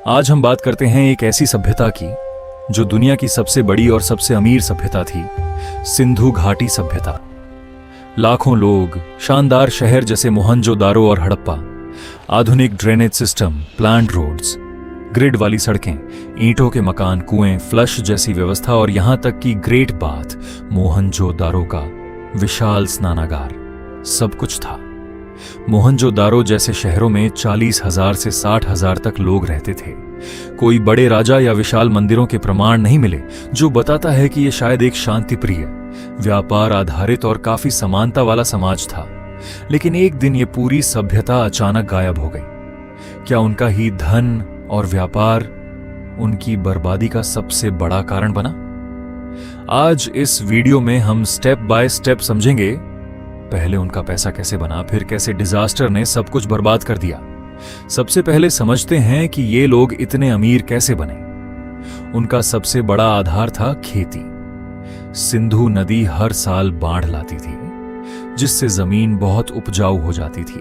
आज हम बात करते हैं एक ऐसी सभ्यता की जो दुनिया की सबसे बड़ी और सबसे अमीर सभ्यता थी, सिंधु घाटी सभ्यता। लाखों लोग, शानदार शहर जैसे मोहनजोदारो और हड़प्पा, आधुनिक drainage system, planned roads, grid वाली सड़कें, ईंटों के मकान, कुएं, फ्लश जैसी व्यवस्था और यहां तक कि ग्रेट बाथ, मोहनजोदारो का विशाल स्नानागार, सब कुछ था। मोहनजोदारो जैसे शहरों में 40,000 से 60,000 तक लोग रहते थे। कोई बड़े राजा या विशाल मंदिरों के प्रमाण नहीं मिले, जो बताता है कि यह शायद एक शांतिप्रिय, व्यापार आधारित और काफी समानता वाला समाज था। लेकिन एक दिन ये पूरी सभ्यता अचानक गायब हो गई। क्या उनका ही धन और व्यापार उनकी बर्बादी का सबसे बड़ा कारण बना? आज इस वीडियो में हम स्टेप बाय स्टेप समझेंगे, पहले उनका पैसा कैसे बना, फिर कैसे डिजास्टर ने सब कुछ बर्बाद कर दिया। सबसे पहले समझते हैं कि ये लोग इतने अमीर कैसे बने। उनका सबसे बड़ा आधार था खेती। सिंधु नदी हर साल बाढ़ लाती थी, जिससे जमीन बहुत उपजाऊ हो जाती थी।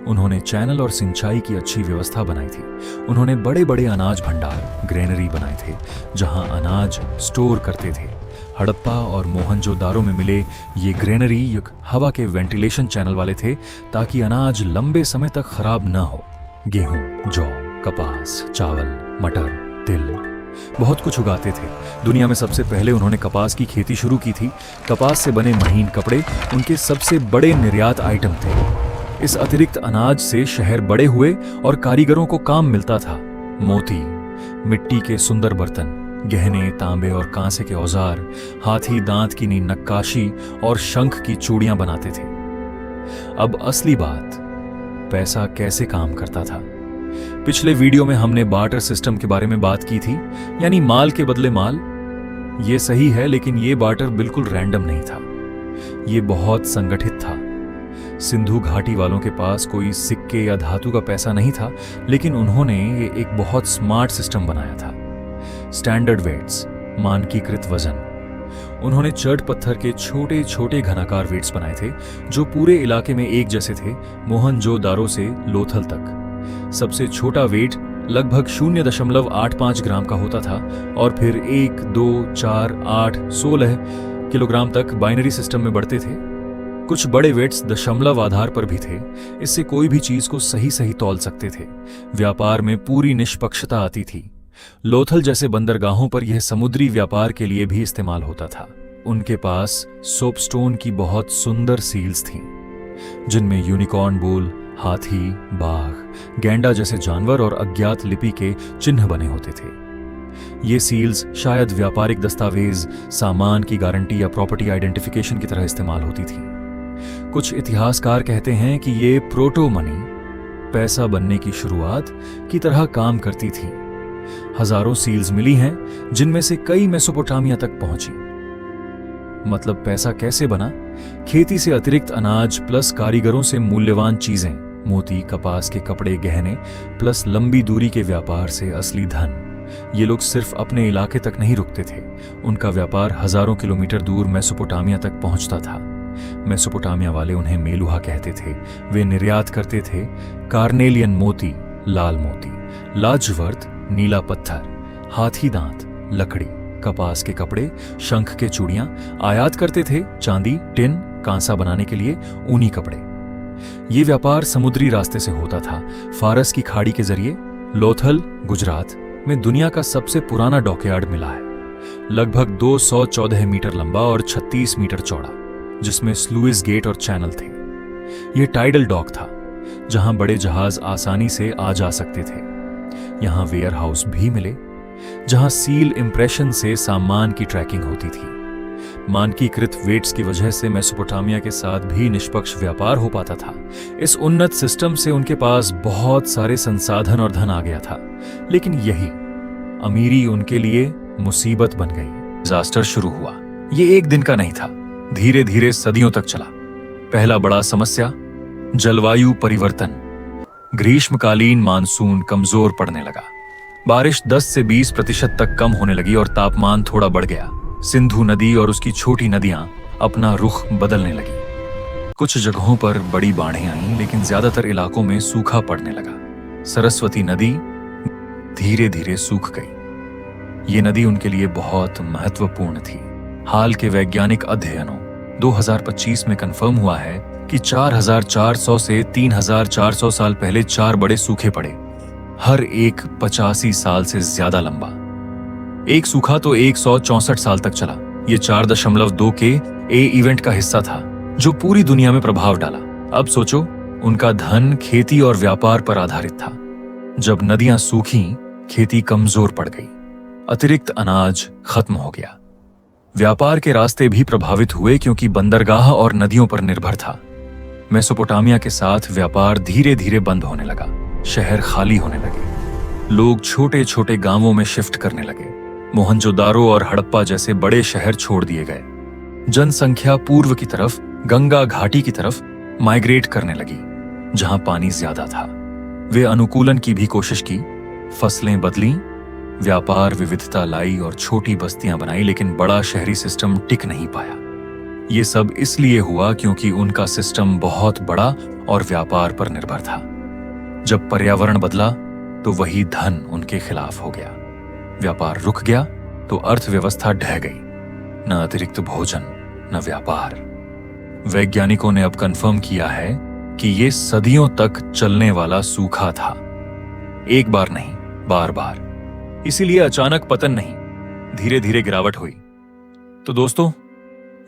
उन्होंने चैनल और सिंचाई की अच्छी व्यवस्था बनाई थी। उन्होंने बड़े बड़े अनाज भंडार, ग्रेनरी बनाए थे, जहां अनाज स्टोर करते थे। हड़प्पा और मोहनजोदारो में मिले ये ग्रेनरी हवा के वेंटिलेशन चैनल वाले थे, ताकि अनाज लंबे समय तक खराब न हो। गेहूं, जौ, कपास, चावल, मटर, तिल, बहुत कुछ उगाते थे। दुनिया में सबसे पहले उन्होंने कपास की खेती शुरू की थी। कपास से बने महीन कपड़े उनके सबसे बड़े निर्यात आइटम थे। इस अतिरिक्त अनाज से शहर बड़े हुए और कारीगरों को काम मिलता था। मोती, मिट्टी के सुंदर बर्तन, गहने, तांबे और कांसे के औजार, हाथी दांत की नक्काशी और शंख की चूड़ियां बनाते थे। अब असली बात, पैसा कैसे काम करता था। पिछले वीडियो में हमने बार्टर सिस्टम के बारे में बात की थी, यानी माल के बदले माल। यह सही है, लेकिन यह बार्टर बिल्कुल रैंडम नहीं था। यह बहुत संगठित था। सिंधु घाटी वालों के पास कोई सिक्के या धातु का पैसा नहीं था, लेकिन उन्होंने ये एक बहुत स्मार्ट सिस्टम बनाया था। स्टैंडर्ड वेट्स, मानकीकृत वजन। उन्होंने चट पत्थर के छोटे छोटे घनाकार वेट्स बनाए थे, जो पूरे इलाके में एक जैसे थे, मोहनजोदारो से लोथल तक। सबसे छोटा वेट लगभग 0.85 ग्राम का होता था, और फिर 1, 2, 4, 8, 16 किलोग्राम तक बाइनरी सिस्टम में बढ़ते थे। कुछ बड़े वेट्स दशमलव आधार पर भी थे। इससे कोई भी चीज को सही सही तौल सकते थे। व्यापार में पूरी निष्पक्षता आती थी। लोथल जैसे बंदरगाहों पर यह समुद्री व्यापार के लिए भी इस्तेमाल होता था। उनके पास सोपस्टोन की बहुत सुंदर सील्स थीं, जिनमें यूनिकॉर्न बुल, हाथी, बाघ, गैंडा जैसे जानवर और अज्ञात लिपि के चिन्ह बने होते थे। ये सील्स शायद व्यापारिक दस्तावेज, सामान की गारंटी या प्रॉपर्टी आइडेंटिफिकेशन की तरह इस्तेमाल होती थी। कुछ इतिहासकार कहते हैं कि ये प्रोटो मनी, पैसा बनने की शुरुआत की तरह काम करती थी। हजारों सील्स मिली हैं, जिनमें से कई मेसोपोटामिया तक पहुंची। मतलब पैसा कैसे बना? खेती से अतिरिक्त अनाज प्लस कारीगरों से मूल्यवान चीजें, मोती, कपास के कपड़े, गहने, प्लस लंबी दूरी के व्यापार से असली धन। ये लोग सिर्फ अपने इलाके तक नहीं रुकते थे। उनका व्यापार हजारों किलोमीटर दूर मेसोपोटामिया तक पहुंचता था। मेसोपोटामिया वाले उन्हें मेलुहा कहते थे। वे निर्यात करते थे कार्नेलियन मोती, लाल मोती, लाजवर्त, नीला पत्थर, हाथी दांत, लकड़ी, कपास के कपड़े, शंख के चूड़ियां। आयात करते थे चांदी, टिन, कांसा बनाने के लिए ऊनी कपड़े। ये व्यापार समुद्री रास्ते से होता था, फारस की खाड़ी के जरिए। लोथल, गुजरात में दुनिया का सबसे पुराना डॉकयार्ड मिला है, लगभग 214 मीटर लंबा और 36 मीटर चौड़ा, जिसमें स्लुइस गेट और चैनल थे। यह टाइडल डॉक था, जहां बड़े जहाज आसानी से आ जा सकते थे। यहां वेयर हाउस भी मिले, जहां सील इंप्रेशन से सामान की ट्रैकिंग होती थी। मानकीकृत वेट्स की वजह से मेसोपोटामिया के साथ भी निष्पक्ष व्यापार हो पाता था। इस उन्नत सिस्टम से उनके पास बहुत सारे संसाधन और धन आ गया था, लेकिन यही अमीरी उनके लिए मुसीबत बन गई। डिजास्टर शुरू हुआ। ये एक दिन का नहीं था, धीरे धीरे सदियों तक चला। पहला बड़ा समस्या, जलवायु परिवर्तन। ग्रीष्मकालीन मानसून कमजोर पड़ने लगा। बारिश 10 से 20% तक कम होने लगी और तापमान थोड़ा बढ़ गया। सिंधु नदी और उसकी छोटी नदियां अपना रुख बदलने लगी। कुछ जगहों पर बड़ी बाढ़ें आईं, लेकिन ज्यादातर इलाकों में सूखा पड़ने लगा। सरस्वती नदी धीरे धीरे सूख गई। ये नदी उनके लिए बहुत महत्वपूर्ण थी। हाल के वैज्ञानिक अध्ययनों 2025 में कंफर्म हुआ है कि 4400 से 3400 साल पहले 4 बड़े सूखे पड़े, हर एक 85 साल से ज्यादा लंबा। एक सूखा तो 164 साल तक चला। ये 4.2 के ए इवेंट का हिस्सा था जो पूरी दुनिया में प्रभाव डाला। अब सोचो, उनका धन खेती और व्यापार पर आधारित था। जब नदियां सूखी, खेती कमजोर पड़ गई, अतिरिक्त अनाज खत्म हो गया। व्यापार के रास्ते भी प्रभावित हुए क्योंकि बंदरगाह और नदियों पर निर्भर था। मेसोपोटामिया के साथ व्यापार धीरे धीरे बंद होने लगा। शहर खाली होने लगे। लोग छोटे छोटे गांवों में शिफ्ट करने लगे। मोहनजोदारो और हड़प्पा जैसे बड़े शहर छोड़ दिए गए। जनसंख्या पूर्व की तरफ, गंगा घाटी की तरफ माइग्रेट करने लगी, जहां पानी ज्यादा था। वे अनुकूलन की भी कोशिश की, फसलें बदली, व्यापार विविधता लाई और छोटी बस्तियां बनाई, लेकिन बड़ा शहरी सिस्टम टिक नहीं पाया। ये सब इसलिए हुआ क्योंकि उनका सिस्टम बहुत बड़ा और व्यापार पर निर्भर था। जब पर्यावरण बदला तो वही धन उनके खिलाफ हो गया। व्यापार रुक गया तो अर्थव्यवस्था ढह गई। न अतिरिक्त भोजन, न व्यापार। वैज्ञानिकों ने अब कंफर्म किया है कि ये सदियों तक चलने वाला सूखा था। एक बार नहीं, बार बार। इसीलिए अचानक पतन नहीं, धीरे धीरे गिरावट हुई। तो दोस्तों,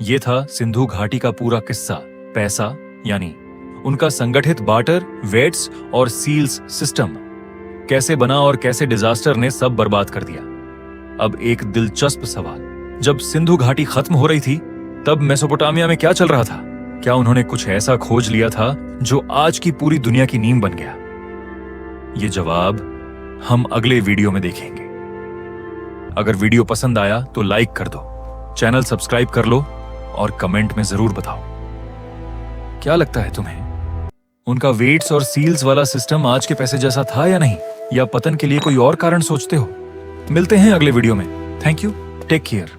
ये था सिंधु घाटी का पूरा किस्सा। पैसा यानी उनका संगठित बार्टर, वेट्स और सील्स सिस्टम कैसे बना और कैसे डिजास्टर ने सब बर्बाद कर दिया। अब एक दिलचस्प सवाल, जब सिंधु घाटी खत्म हो रही थी तब मेसोपोटामिया में क्या चल रहा था? क्या उन्होंने कुछ ऐसा खोज लिया था जो आज की पूरी दुनिया की नींव बन गया? ये जवाब हम अगले वीडियो में देखेंगे। अगर वीडियो पसंद आया तो लाइक कर दो, चैनल सब्सक्राइब कर लो और कमेंट में जरूर बताओ क्या लगता है तुम्हें, उनका वेट्स और सील्स वाला सिस्टम आज के पैसे जैसा था या नहीं, या पतन के लिए कोई और कारण सोचते हो? मिलते हैं अगले वीडियो में। Thank you, take care.